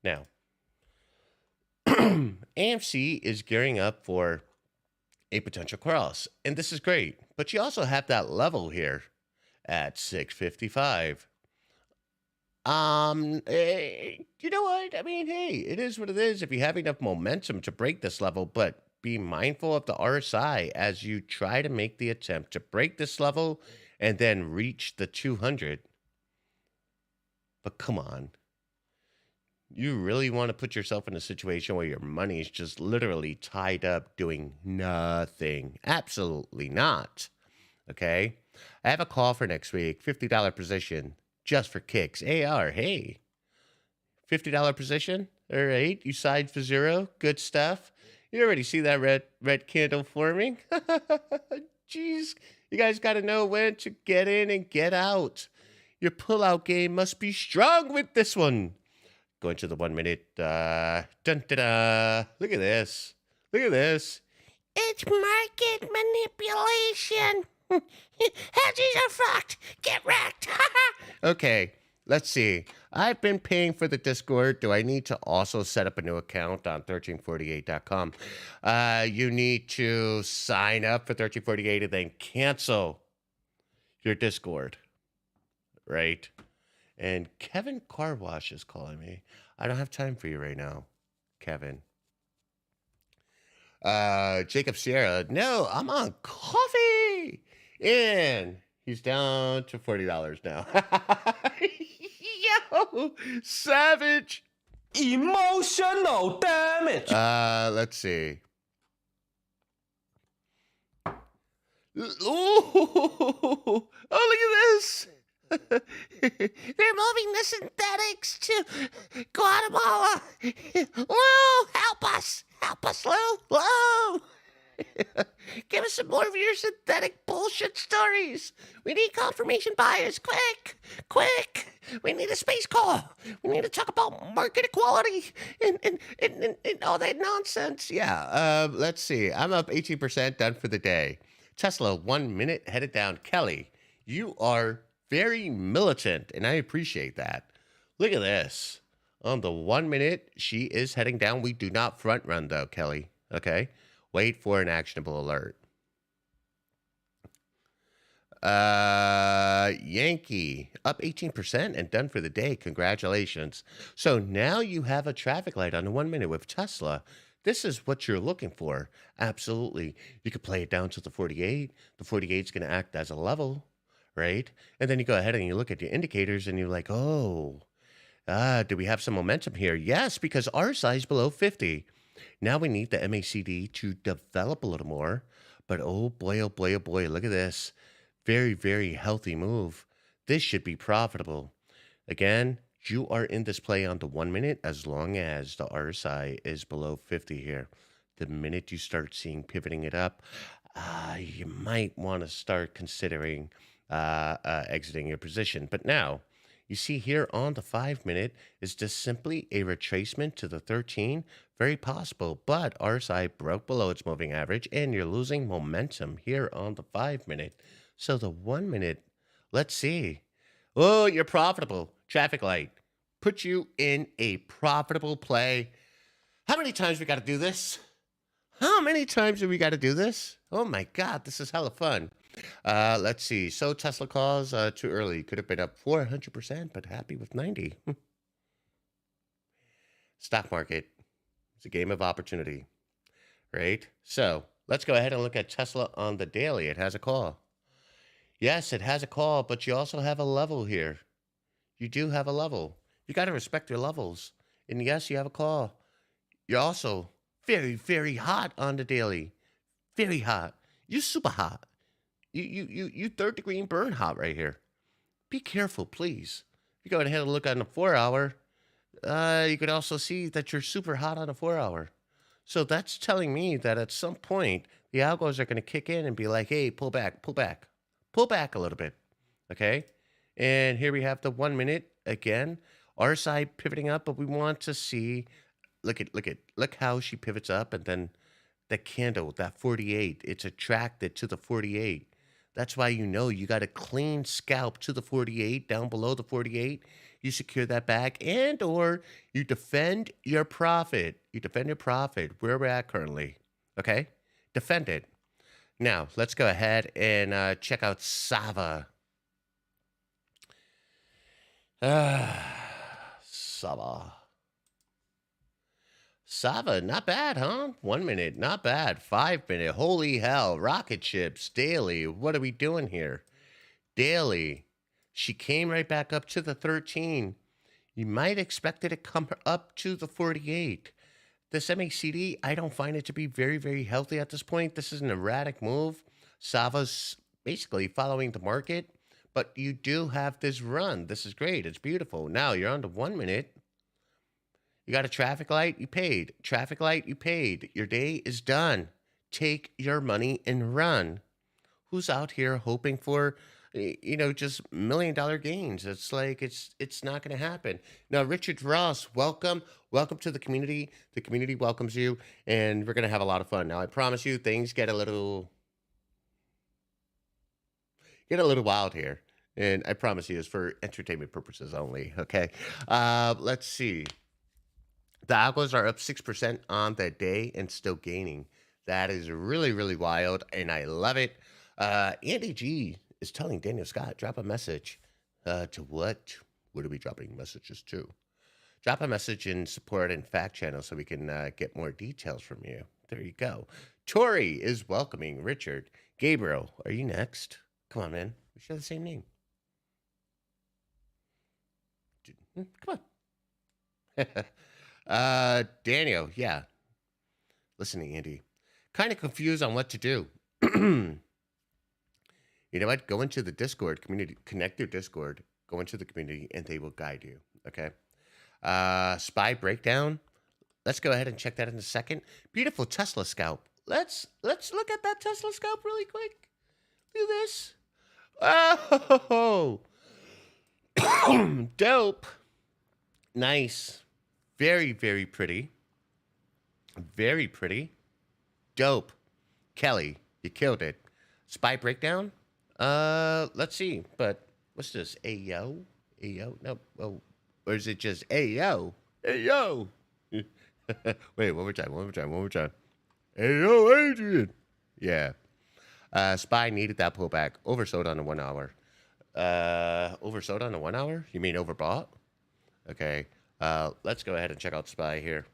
Now, AMC is gearing up for a potential cross, and this is great. But you also have that level here at 655. You know what? I mean, hey, it is what it is. If you have enough momentum to break this level, but be mindful of the RSI as you try to make the attempt to break this level and then reach the 200. But come on. You really want to put yourself in a situation where your money is just literally tied up doing nothing? Absolutely not. Okay? I have a call for next week, $50 position, just for kicks. AR, hey. $50 position? All right, you signed for zero. Good stuff. You already see that red candle forming. Jeez, you guys got to know when to get in and get out. Your pullout game must be strong with this one. Going to the 1 minute. Dun, da, da. Look at this. Look at this. It's market manipulation. Hedges are fucked. Get wrecked. Okay, let's see. I've been paying for the Discord. Do I need to also set up a new account on 1348.com? You need to sign up for 1348 and then cancel your Discord, right? And Kevin Carwash is calling me. I don't have time for you right now, Kevin. Jacob Sierra, no, I'm on coffee. And he's down to $40 now. Yo, savage. Emotional damage. Let's see. Ooh, oh, look at this. They're moving the synthetics to Guatemala. Lou, help us. Help us, Lou. Lou. Give us some more of your synthetic bullshit. bullshit stories. We need confirmation bias. Quick, quick. We need a space call. We need to talk about market equality and all that nonsense. Yeah, let's see. I'm up 18%, done for the day. Tesla, 1 minute, headed down. Kelly, you are very militant, and I appreciate that. Look at this. On the 1 minute, she is heading down. We do not front run, though, Kelly. Okay? Wait for an actionable alert. Yankee, up 18% and done for the day. Congratulations. So now you have a traffic light on the 1 minute with Tesla. This is what you're looking for. Absolutely. You could play it down to the 48. The 48 is going to act as a level, right? And then you go ahead and you look at your indicators and you're like, oh, do we have some momentum here? Yes, because RSI is below 50. Now we need the MACD to develop a little more. But oh boy, oh boy, oh boy, look at this. Very, very healthy move. This should be profitable. Again, you are in this play on the 1 minute as long as the RSI is below 50 here. The minute you start seeing pivoting it up, you might want to start considering exiting your position. But now, you see here on the 5 minute, is this simply a retracement to the 13? Very possible, but RSI broke below its moving average and you're losing momentum here on the 5 minute. So the 1 minute, let's see. Oh, you're profitable. Traffic light. Put you in a profitable play. How many times we got to do this? How many times have we got to do this? Oh my God, this is hella fun. Let's see. So Tesla calls too early. Could have been up 400%, but happy with 90. Stock market. It's a game of opportunity, right? So let's go ahead and look at Tesla on the daily. It has a call. Yes, it has a call, but you also have a level here. You do have a level. You got to respect your levels. And yes, you have a call. You're also very, very hot on the daily. Very hot. You're super hot. You third degree burn hot right here. Be careful, please. If you go ahead and look on the 4 hour, you could also see that you're super hot on a 4 hour. So that's telling me that at some point, the algos are going to kick in and be like, hey, pull back, pull back. Pull back a little bit, okay? And here we have the 1 minute again. RSI pivoting up, but we want to see, look how she pivots up, and then the candle, that 48, it's attracted to the 48. That's why you got a clean scalp to the 48, down below the 48. You secure that back, and or you defend your profit. You defend your profit where we're at currently, okay? Defend it. Now, let's go ahead and check out Sava. Sava. Sava, not bad, huh? 1 minute, not bad. 5 minute, holy hell. Rocket ships, daily. What are we doing here? Daily. She came right back up to the 13. You might expect it to come up to the 48. This MACD, I don't find it to be very, very healthy at this point. This is an erratic move. Sava's basically following the market, but you do have this run. This is great. It's beautiful. Now you're on to 1 minute. You got a traffic light, you paid. Traffic light, you paid. Your day is done. Take your money and run. Who's out here hoping for just $1 million gains? It's like, it's not going to happen. Now, Richard Ross, welcome to the community. The community welcomes you, and we're going to have a lot of fun. Now, I promise you, things get a little wild here, and I promise you, it's for entertainment purposes only, okay? Let's see. The algos are up 6% on the day and still gaining. That is really, really wild, and I love it. Andy G is telling Daniel Scott, drop a message to what? What are we dropping messages to? Drop a message in support and fact channel so we can get more details from you. There you go. Tori is welcoming Richard. Gabriel, are you next? Come on, man. We share the same name. Come on. Daniel, yeah. Listen to Andy. Kind of confused on what to do. You know what? Go into the Discord community, connect your Discord, go into the community, and they will guide you. Okay. SPY breakdown. Let's go ahead and check that in a second. Beautiful Tesla scalp. Let's look at that Tesla scalp really quick. Look at this. Oh, dope. Nice. Very, very pretty. Very pretty. Dope. Kelly, you killed it. Spy breakdown? Let's see. But what's this? Ayo? Ayo? No. Oh, or is it just Ayo? Ayo. Wait, one more time. Ayo, Adrian. Yeah. Spy needed that pullback. Oversold on the 1 hour. Oversold on the 1 hour? You mean overbought? Okay. Let's go ahead and check out Spy here.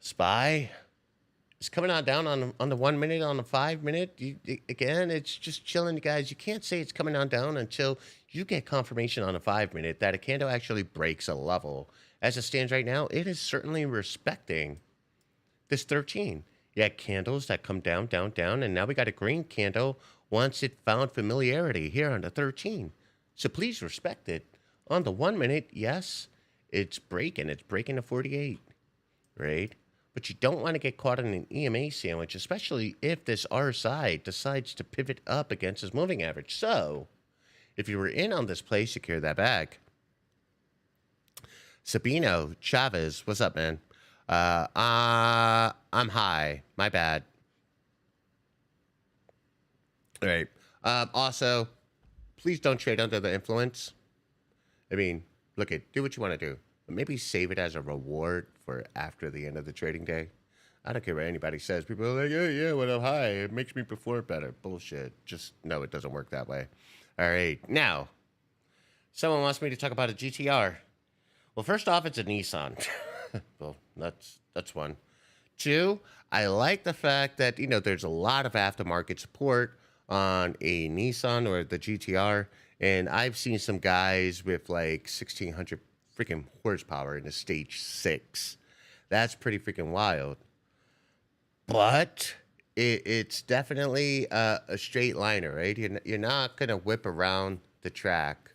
Spy is coming on down on the 1 minute, on the 5 minute. Again, it's just chilling, guys. You can't say it's coming on down until you get confirmation on a 5 minute that a candle actually breaks a level. As it stands right now, it is certainly respecting this 13. You had candles that come down, down, down, and now we got a green candle once it found familiarity here on the 13. So please respect it. On the 1 minute, yes, it's breaking. It's breaking the 48, right? But you don't want to get caught in an EMA sandwich, especially if this RSI decides to pivot up against its moving average. So if you were in on this play, secure that bag. Sabino Chavez, what's up, man? I'm high. My bad. All right. Also, please don't trade under the influence. I mean, look at, do what you want to do. But maybe save it as a reward for after the end of the trading day. I don't care what anybody says. People are like, yeah, when I'm high, it makes me perform better. Bullshit. Just, no, it doesn't work that way. All right. Now, someone wants me to talk about a GTR. Well, first off, it's a Nissan. Well, that's one. Two, I like the fact that, there's a lot of aftermarket support on a Nissan or the GTR. And I've seen some guys with like 1,600 freaking horsepower in the stage 6. That's pretty freaking wild. But it's definitely a straight liner, right? You're not going to whip around the track.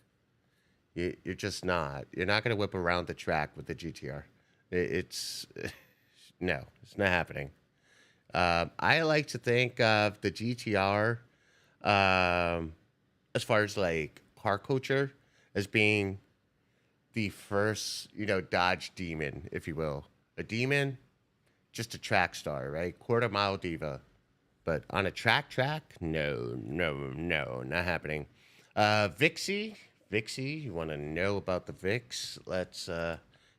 You're just not. You're not going to whip around the track with the GTR. No, it's not happening. I like to think of the GTR as far as like car culture as being the first, Dodge Demon, if you will. A Demon, just a track star, right? Quarter mile diva. But on a track, no, not happening. Vixie, you want to know about the VIX? Let's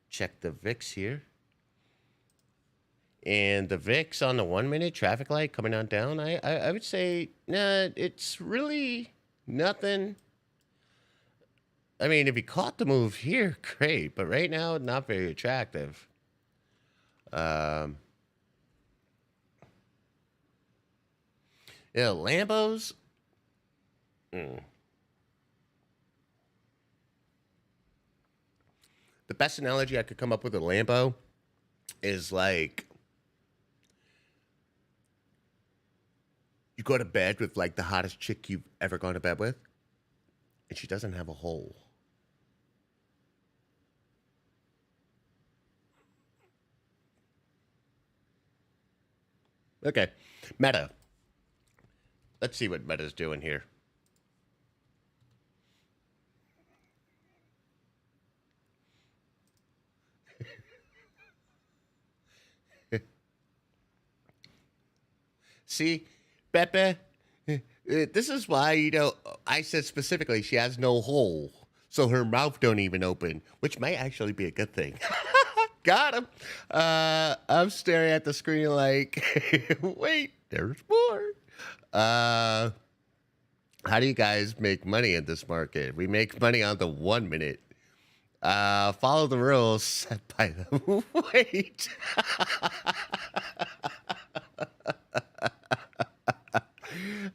check the VIX here. And the VIX on the 1 minute traffic light coming on down, I would say, nah, it's really nothing. I mean, if you caught the move here, great. But right now, not very attractive. Lambos. The best analogy I could come up with a Lambo is like you go to bed with like the hottest chick you've ever gone to bed with, and she doesn't have a hole. Okay, Meta. Let's see what Meta's doing here. See, Pepe, this is why, I said specifically she has no hole. So her mouth don't even open, which might actually be a good thing. Got him. I'm staring at the screen like, wait, there's more. How do you guys make money in this market? We make money on the 1 minute. Follow the rules set by the wait.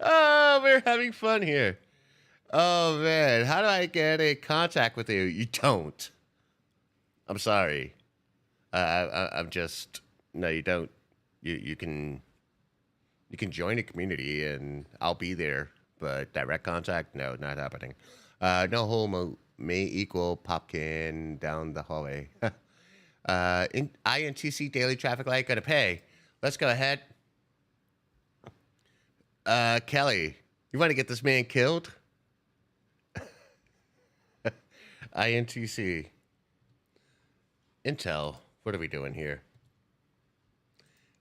Oh, we're having fun here. Oh man, how do I get in contact with you? You don't. I'm sorry. I'm just no. You don't. You can join a community and I'll be there. But direct contact, no, not happening. No homo may equal Popkin down the hallway. INTC daily traffic light gonna pay. Let's go ahead. Kelly, you want to get this man killed? INTC. Intel. What are we doing here?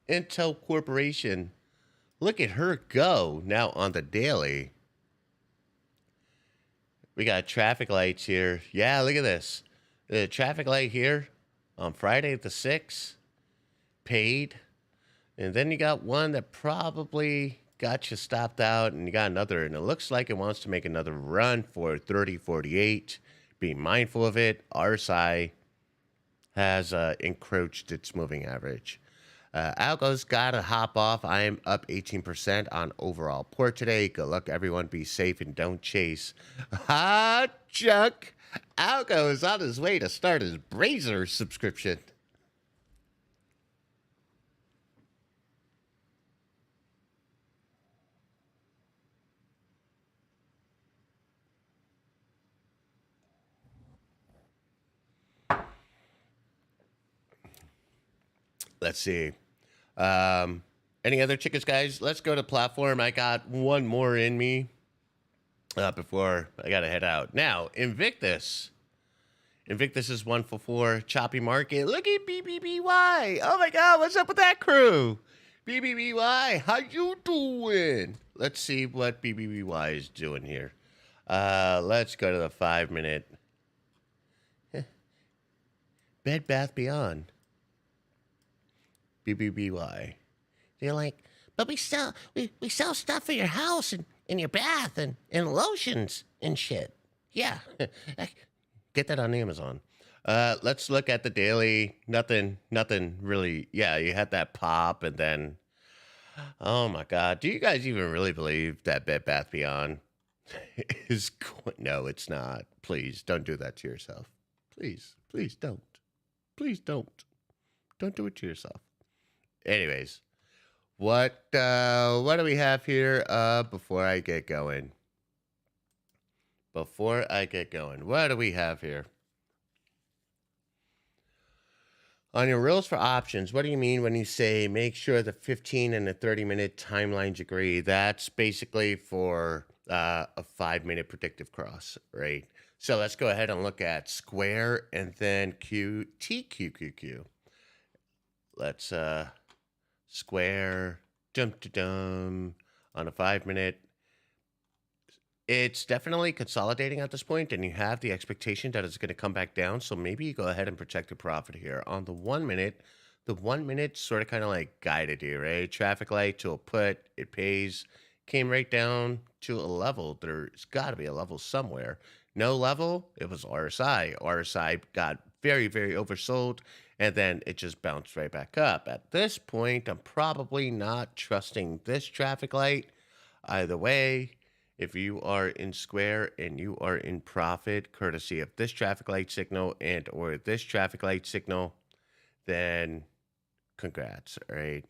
Intel Corporation. Look at her go now on the daily. We got traffic lights here. Yeah, look at this. The traffic light here on Friday the 6th. Paid. And then you got one that probably got you stopped out, and you got another, and it looks like it wants to make another run for 30.48. Be mindful of it. RSI has encroached its moving average. Algo's got to hop off. I am up 18% on overall port today. Good luck, everyone. Be safe and don't chase. Chuck. Algo is on his way to start his Brazer subscription. Let's see. Any other tickets, guys? Let's go to platform. I got one more in me before I got to head out. Now, Invictus. Invictus is 1 for 4. Choppy market. Look at BBBY. Oh, my God. What's up with that crew? BBBY, how you doing? Let's see what BBBY is doing here. Let's go to the 5-minute. Bed Bath Beyond. BBBY. They're like, but we sell stuff for your house and in your bath and lotions and shit. Yeah. Get that on Amazon. Let's look at the daily. Nothing really. Yeah, you had that pop, and then, oh my God. Do you guys even really believe that Bed Bath Beyond is no, it's not. Please don't do that to yourself. Please don't. Please don't. Don't do it to yourself. Anyways, what do we have here before I get going? What do we have here? On your rules for options, what do you mean when you say make sure the 15 and the 30-minute timelines agree? That's basically for a 5-minute predictive cross, right? So let's go ahead and look at Square and then TQQQ. Let's Square, on a 5-minute. It's definitely consolidating at this point, and you have the expectation that it's going to come back down. So maybe you go ahead and protect your profit here. On the 1 minute, the 1 minute sort of kind of like guided you, right? Traffic light to a put, it pays, came right down to a level. There's got to be a level somewhere. No level, it was RSI. RSI got very, very oversold, and then it just bounced right back up. At this point, I'm probably not trusting this traffic light. Either way, if you are in Square and you are in profit, courtesy of this traffic light signal and or this traffic light signal, then congrats, all right?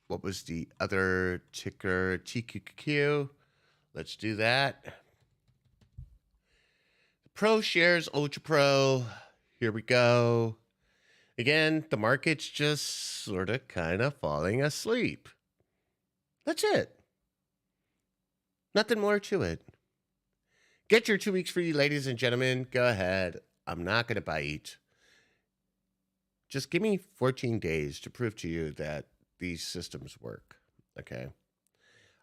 What was the other ticker? TQQQ. Let's do that. Pro shares, Ultra Pro. Here we go. Again, the market's just sort of kind of falling asleep. That's it. Nothing more to it. Get your 2 weeks free, ladies and gentlemen. Go ahead. I'm not going to bite. Just give me 14 days to prove to you that these systems work. Okay.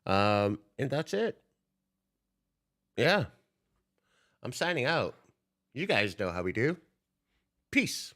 And that's it. Yeah. I'm signing out. You guys know how we do. Peace.